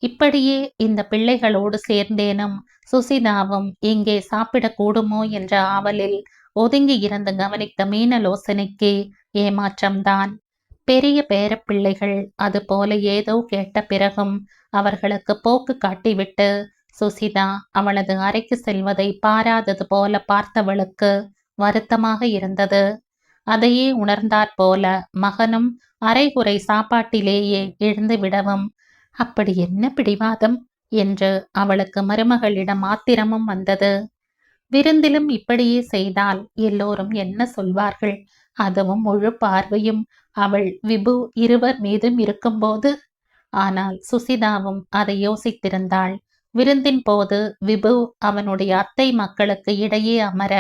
இப்படியே இந்த பிள்ளைகளோடு சேர்ந்தேனும் சுசிதாவும் இங்கே சாப்பிடக்கூடுமோ என்ற ஆவலில் ஒதுங்கி இருந்து கவனித்த மீனலோசனைக்கு ஏமாற்றம்தான். பெரிய பேரப்பிள்ளைகள் அதுபோல ஏதோ கேட்ட பிறகும் அவர்களுக்கு போக்கு காட்டிவிட்டு சுசிதா அவளது அறைக்கு செல்வதை பாராதது போல பார்த்தவளுக்கு வருத்தமாக இருந்தது. அதையே உணர்ந்தாற் போல மகனும் அரைகுறை சாப்பாட்டிலேயே எழுந்து விடவும், அப்படி என்ன பிடிவாதம் என்று அவளுக்கு மருமகளிடம் ஆத்திரமும் வந்தது. விருந்திலும் இப்படியே செய்தால் எல்லோரும் என்ன சொல்வார்கள்? அதுவும் முழு பார்வையும் அவள் விபு இருவர் மீதும் இருக்கும்போது. ஆனால் சுசிதாவும் அதை யோசித்திருந்தாள். விருந்தின் போது விபு அவனுடைய அத்தை மக்களுக்கு இடையே அமர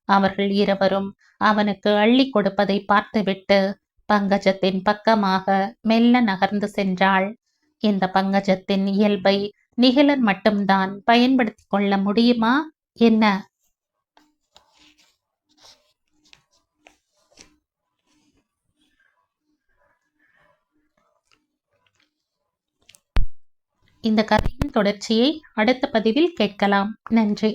அவர்கள் இருவரும் அவனுக்கு அள்ளி கொடுப்பதை பார்த்துவிட்டு பங்கஜத்தின் பக்கமாக மெல்ல நகர்ந்து சென்றாள். இந்த பங்கஜத்தின் இயல்பை நிகிலன் மட்டும்தான் பயன்படுத்தி கொள்ள முடியுமா என்ன? இந்த கதையின் தொடர்ச்சியை அடுத்த பதிவில் கேட்கலாம். நன்றி.